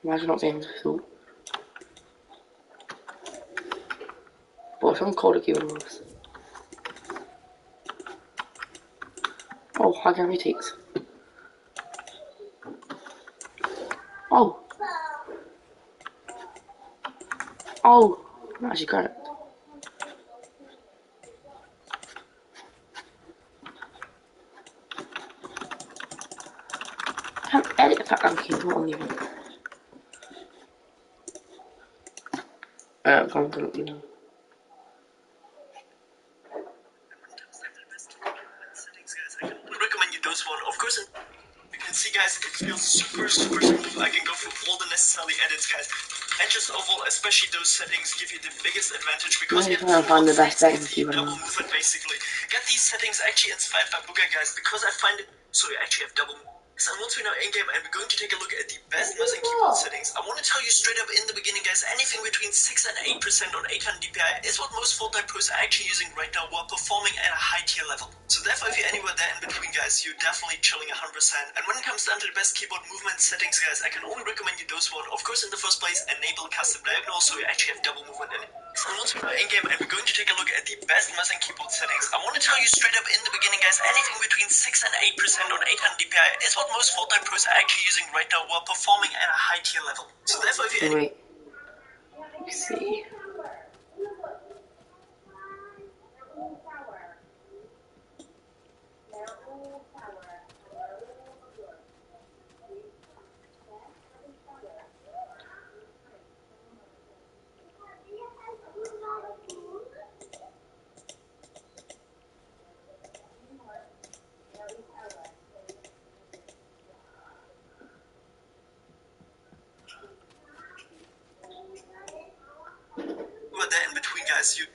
Imagine not saying so. But some call the keyboard moves. Oh, how can we take? Oh. Oh. Actually correct. I can't edit if I'm keyboard even. Come to look, you know. Recommend you those one, of course. You can see, guys, it feels super smooth. I can go through all the necessary edits, guys. And just overall, especially those settings give you the biggest advantage because you have find the best settings double movement basically. Get these settings actually inspired by Booger, guys, because I find it so you actually have double movement. So once we're now in game and we're going to take a look at the best mouse and keyboard settings, I want to tell you straight up in the beginning, guys, anything between 6 and 8% on 800 DPI is what most full-time pros are actually using right now while performing at a high tier level. So therefore, if you're anywhere there in between, guys, you're definitely chilling 100%. And when it comes down to the best keyboard movement settings, guys, I can only recommend you those one. Of course, in the first place, enable custom diagonal so you actually have double movement in it. So once we're in game and we're going to take a look at the best mouse and keyboard settings, I want to tell you straight up in the beginning, guys, anything between 6 and 8% on 800 DPI is what most full-time pros are actually using right now while performing at a high tier level. So therefore, if you're wait. Let's see. there in between, guys, you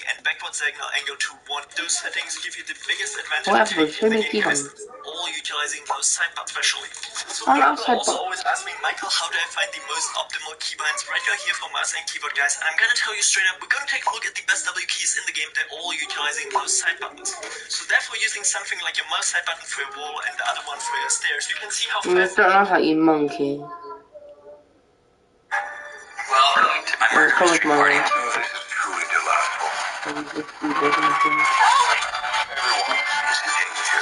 and backwards diagonal angle to 1. Those settings give you the biggest advantage Whatever, in the game, guys, all utilizing those sidebar especially. So I'm people outside, also always ask me, Michael, how do I find the most optimal keybinds? Right now here for mouse and keyboard, guys, and I'm gonna tell you straight up, we're gonna take a look at the best W keys in the game. They're all utilizing those side buttons. So therefore, using something like your mouse side button for your wall and the other one for your stairs, you can see how fast. Don't laugh at you, monkey. Welcome to my murderous street party. This is truly delightful. Everyone is in danger.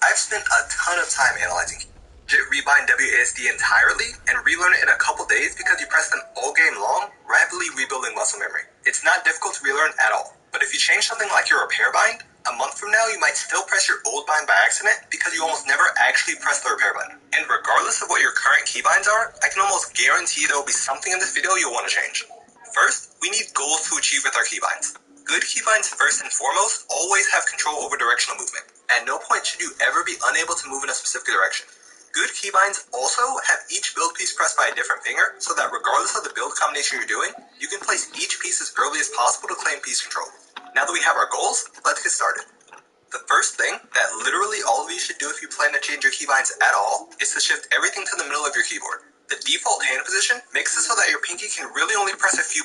I've spent a ton of time analyzing rebind WASD entirely and relearn it in a couple days because you press them all game long, rapidly rebuilding muscle memory. It's not difficult to relearn at all. But if you change something like your repair bind, a month from now you might still press your old bind by accident because you almost never actually press the repair button. And regardless of what your current keybinds are, I can almost guarantee there will be something in this video you'll want to change. First, we need goals to achieve with our keybinds. Good keybinds first and foremost always have control over directional movement. At no point should you ever be unable to move in a specific direction. Good keybinds also have each build piece pressed by a different finger, so that regardless of the build combination you're doing, you can place each piece as early as possible to claim piece control. Now that we have our goals, let's get started. The first thing that literally all of you should do if you plan to change your keybinds at all is to shift everything to the middle of your keyboard. The default hand position makes it so that your pinky can really only press a few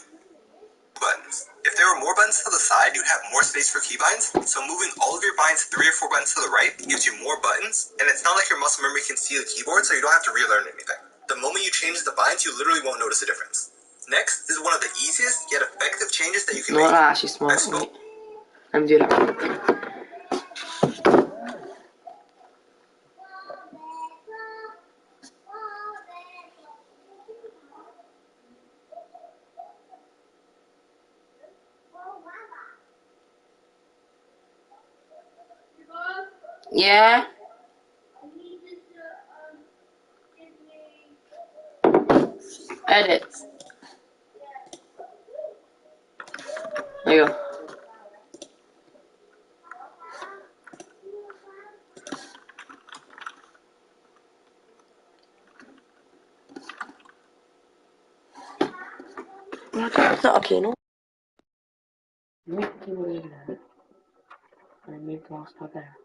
buttons. If there were more buttons to the side, you'd have more space for keybinds, so moving all of your binds 3 or 4 buttons to the right gives you more buttons, and it's not like your muscle memory can see the keyboard, so you don't have to relearn anything. The moment you change the binds, you literally won't notice a difference. Next is one of the easiest yet effective changes that you can make. That's actually smart. Wait. Let me do that. Yeah. Edit. There you go. Okay, no. Make the keyboard there. And make the mouse not there.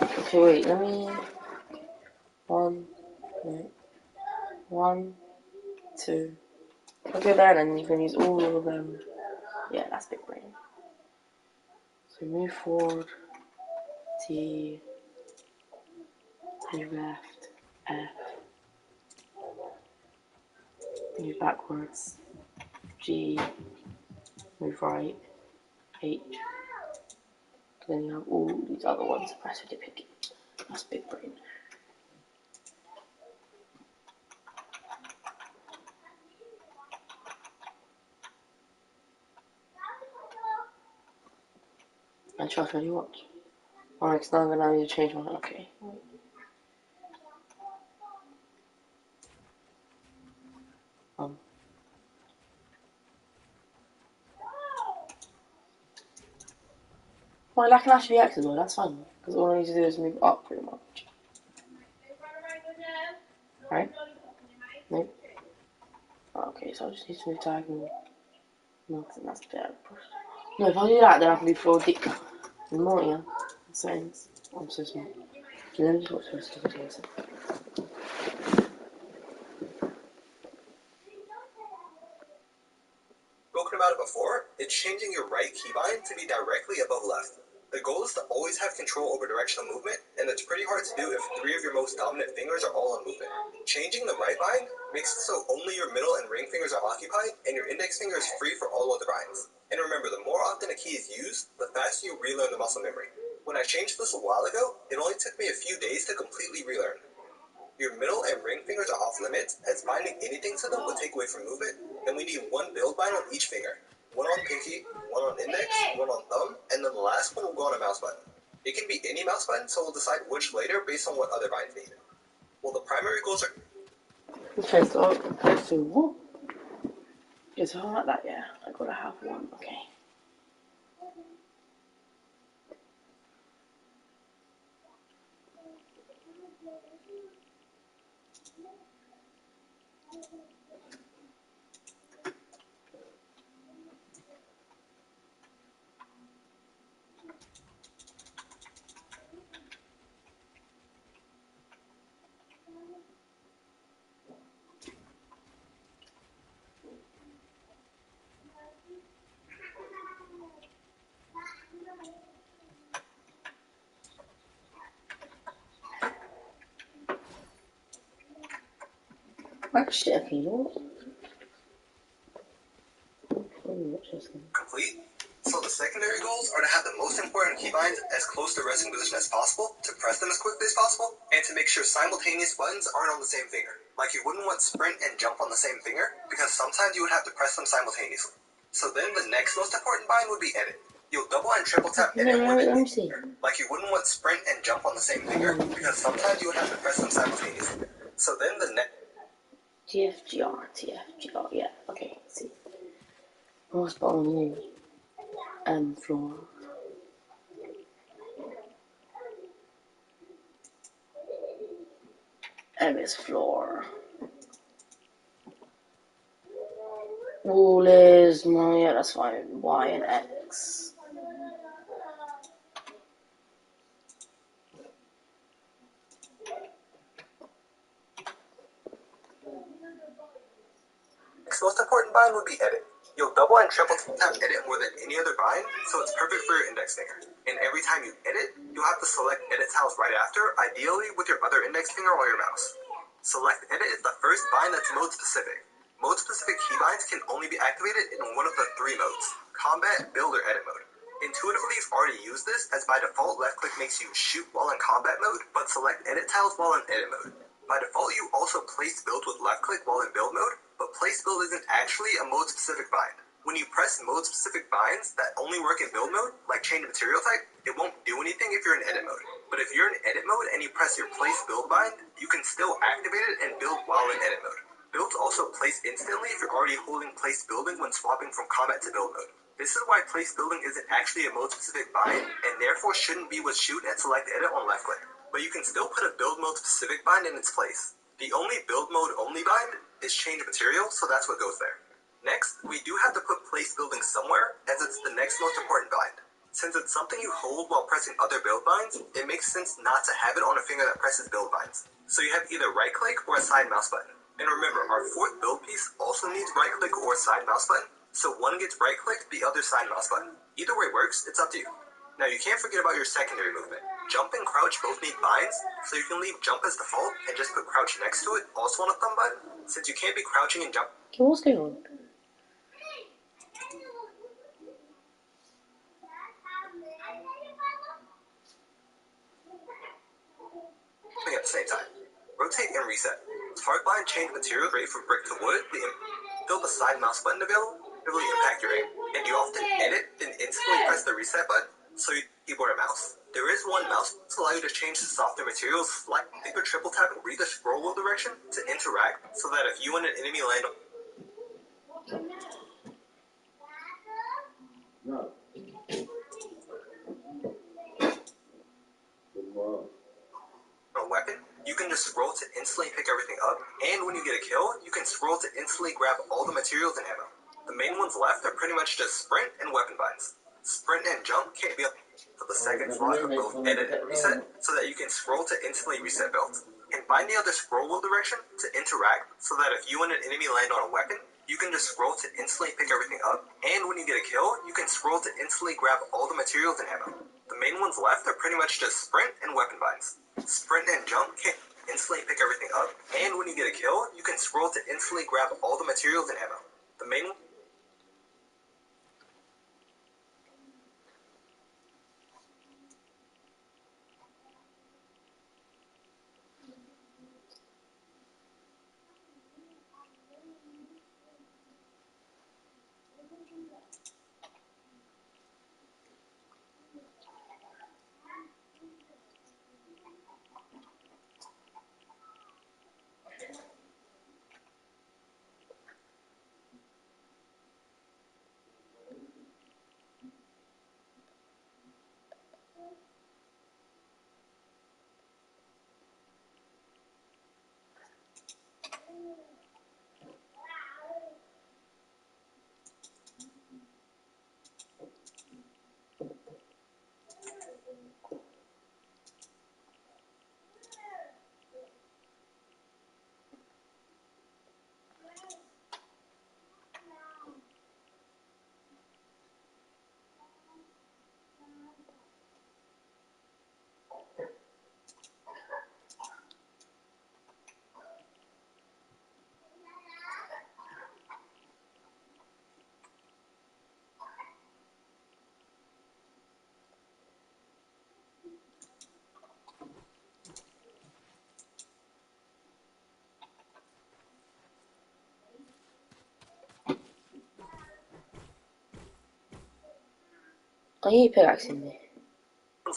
Okay, wait, let me... 1 minute. 1, 2. Okay, there, then you can use all of them. Yeah, that's big brain. So move forward, T, move left, F, move backwards, G, move right, H. Then you have all these other ones to press with your pinky. That's big brain. And trust me, you watch. Alright, it's not gonna need to change one. Okay. Well, that can actually be X as well, that's fine. Because all I need to do is move up pretty much. Right? Nope. Okay, so I just need to move diagonal. No, I think that's better. No, if I do that, then I can do floor deep. More, yeah. Settings. I'm so smart. Okay, let me just watch the rest of the video. Spoken about it before, it's changing your right keybind to be directly above left. The goal is to always have control over directional movement, and it's pretty hard to do if 3 of your most dominant fingers are all on movement. Changing the right bind makes it so only your middle and ring fingers are occupied, and your index finger is free for all other binds. And remember, the more often a key is used, the faster you relearn the muscle memory. When I changed this a while ago, it only took me a few days to completely relearn. Your middle and ring fingers are off limits, as binding anything to them would take away from movement, and we need one build bind on each finger. One on pinky, one on index, one on thumb, and then the last one will go on a mouse button. It can be any mouse button, so we'll decide which later based on what other binds need. Well, the primary goals are... Okay, so what? Okay, so I like that, yeah. I gotta have one, okay. Shit, okay, you know what? Complete. So the secondary goals are to have the most important keybinds as close to resting position as possible, to press them as quickly as possible, and to make sure simultaneous buttons aren't on the same finger. Like you wouldn't want sprint and jump on the same finger, because sometimes you would have to press them simultaneously. So then the next most important bind would be edit. You'll double and triple tap edit more than like you wouldn't want sprint and jump on the same finger, because sometimes you would have to press them simultaneously. So then the next... TFGR, yeah, okay, let's see. What's bottom you? Floor. M is floor. Wall is, well, yeah, that's fine. Y and X. Next most important bind would be edit. You'll double and triple tap edit more than any other bind, so it's perfect for your index finger. And every time you edit, you'll have to select edit tiles right after, ideally with your other index finger or your mouse. Select edit is the first bind that's mode specific. Mode specific keybinds can only be activated in one of the 3 modes: combat, build, or edit mode. Intuitively, you've already used this, as by default left click makes you shoot while in combat mode, but select edit tiles while in edit mode. By default, you also place build with left click while in build mode, but place build isn't actually a mode specific bind. When you press mode specific binds that only work in build mode, like change material type, it won't do anything if you're in edit mode. But if you're in edit mode and you press your place build bind, you can still activate it and build while in edit mode. Builds also place instantly if you're already holding place building when swapping from combat to build mode. This is why place building isn't actually a mode specific bind, and therefore shouldn't be with shoot and select edit on left click. But you can still put a build mode specific bind in its place. The only build mode only bind is change material, so that's what goes there. Next, we do have to put place building somewhere, as it's the next most important bind. Since it's something you hold while pressing other build binds, it makes sense not to have it on a finger that presses build binds. So you have either right click or a side mouse button. And remember, our fourth build piece also needs right click or side mouse button, so one gets right click, the other side mouse button. Either way works, it's up to you. Now you can't forget about your secondary movement. Jump and crouch both need binds, so you can leave jump as default and just put crouch next to it, also on a thumb button, since you can't be crouching and jump. Okay, what's going on? At the same time. Rotate and reset. Hardline change material rate from brick to wood. Build the side mouse button available, heavily impact your aim. And you often edit, then instantly press the reset button, so you keyboard and mouse. There is one mouse to allow you to change the softer materials, like or triple tap and read the scroll wheel direction to interact, so that if you and an enemy land on a weapon, you can just scroll to instantly pick everything up, and when you get a kill, you can scroll to instantly grab all the materials and ammo. The main ones left are pretty much just sprint and weapon binds. Sprint and jump can't be for the second slot of both edit and reset, so that you can scroll to instantly reset builds. And find the other scroll wheel direction to interact, so that if you and an enemy land on a weapon, you can just scroll to instantly pick everything up, and when you get a kill, you can scroll to instantly grab all the materials and ammo. The main ones left are pretty much just sprint and weapon binds. Sprint and jump can't instantly pick everything up, and when you get a kill, you can scroll to instantly grab all the materials and ammo. The main I need a pickaxe in there.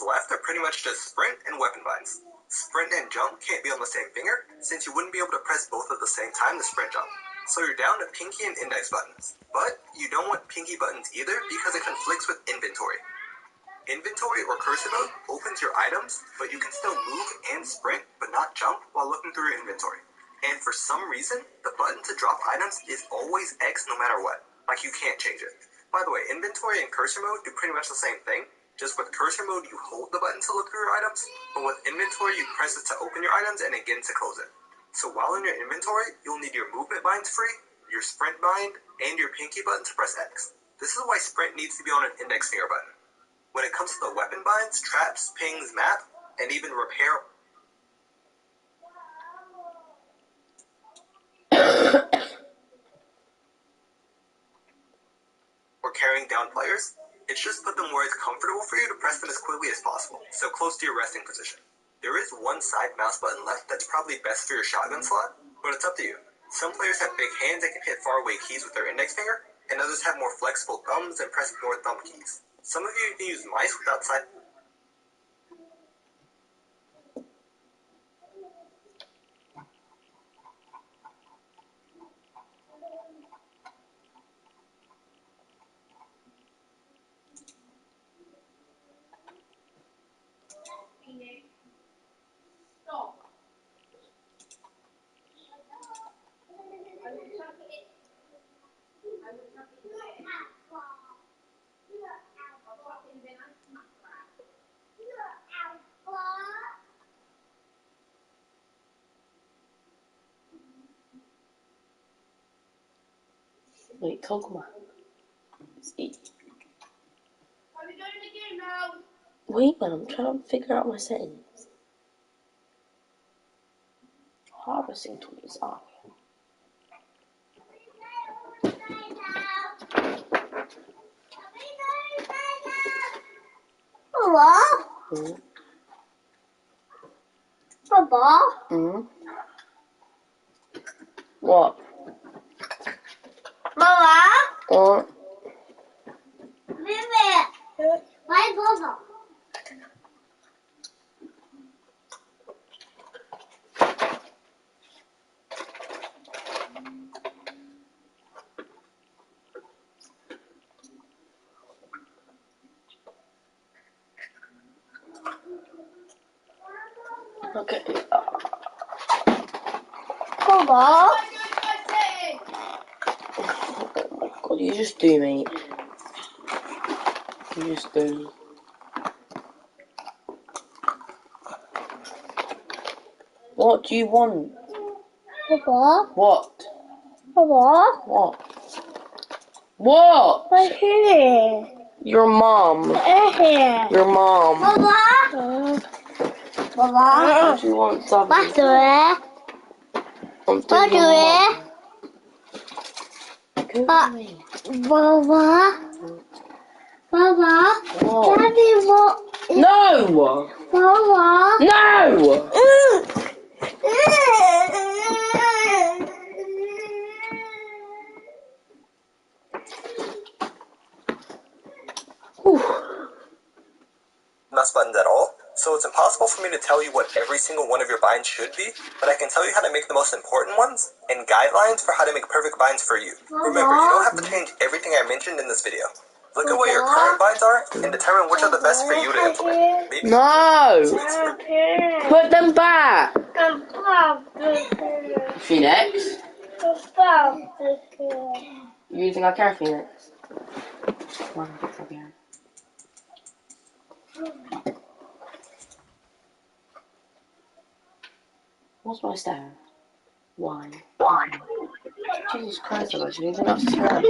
left are pretty much just sprint and weapon binds. Sprint and jump can't be on the same finger, since you wouldn't be able to press both at the same time to sprint jump. So you're down to pinky and index buttons. But you don't want pinky buttons either because it conflicts with inventory. Inventory or cursor mode opens your items, but you can still move and sprint, but not jump while looking through your inventory. And for some reason, the button to drop items is always X no matter what. Like you can't change it. By the way, inventory and cursor mode do pretty much the same thing. Just with cursor mode, you hold the button to look through your items, but with inventory, you press it to open your items and again to close it. So while in your inventory, you'll need your movement binds free, your sprint bind, and your pinky button to press X. This is why sprint needs to be on an index finger button. When it comes to the weapon binds, traps, pings, map, and even repair or carrying down players, it's just put them where it's comfortable for you to press them as quickly as possible, so close to your resting position. There is one side mouse button left that's probably best for your shotgun slot, but it's up to you. Some players have big hands that can hit faraway keys with their index finger, and others have more flexible thumbs and press more thumb keys. Some of you can use mice without side Wait, To Kbm. It's E. Are we going to the game now? Wait, man, I'm trying to figure out my settings. Harvesting tools are. What? Mm. Papa? Mm. What? Mama? What? Baby. Why Papa? Okay. Papa? God, you just do, mate. You just do. What do you want? Papa? What? Papa? What? What? Right here. Your mom. Right here. Your mom. Papa? Papa? What do you want, something? What's the I'm What doing do your it? mom. Go with me. Baba? Baba? What? Daddy, what? No! Baba? No! Whew. Mouse buttons at all, so it's impossible for me to tell you what every single one of your binds should be, but I can tell you how to make the most important ones, and guidelines for how to make perfect binds for you. Remember, you don't have to change everything I mentioned in this video. Look at what your current binds are, and determine which are the best for you to implement. Maybe No! Put them back! Phoenix? You think I care, Phoenix? Come on, okay. What's my star? Why? Jesus Christ, I should even upstairs.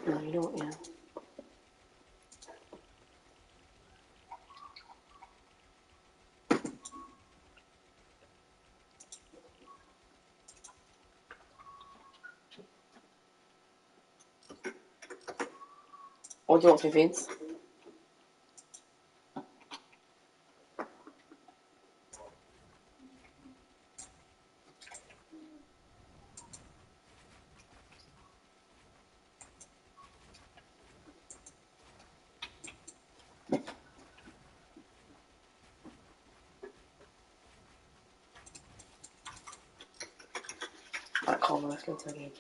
No, you don't, yeah. What do you want for Vince? Alright, calm, let's go to the game.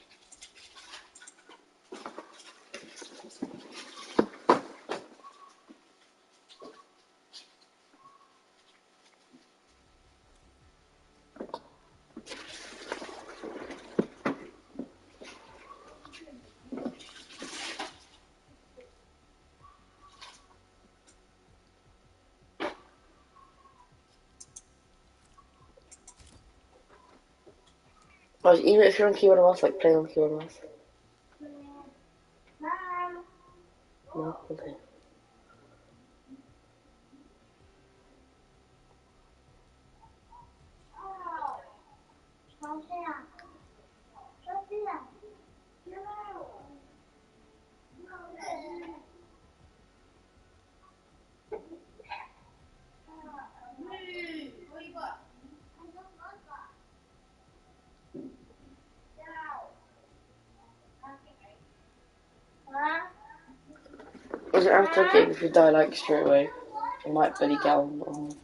But even if you're on keyboard and mouse, like playing on keyboard and mouse. No, okay. Was it after a game if you die like straight away? You might Billy Gallon or me.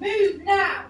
Move now!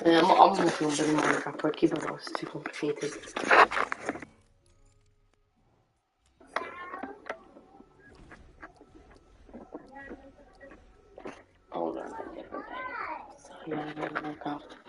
I'm working on building Minecraft, but keep it it's too complicated. Hold on, a different day. So yeah, Minecraft.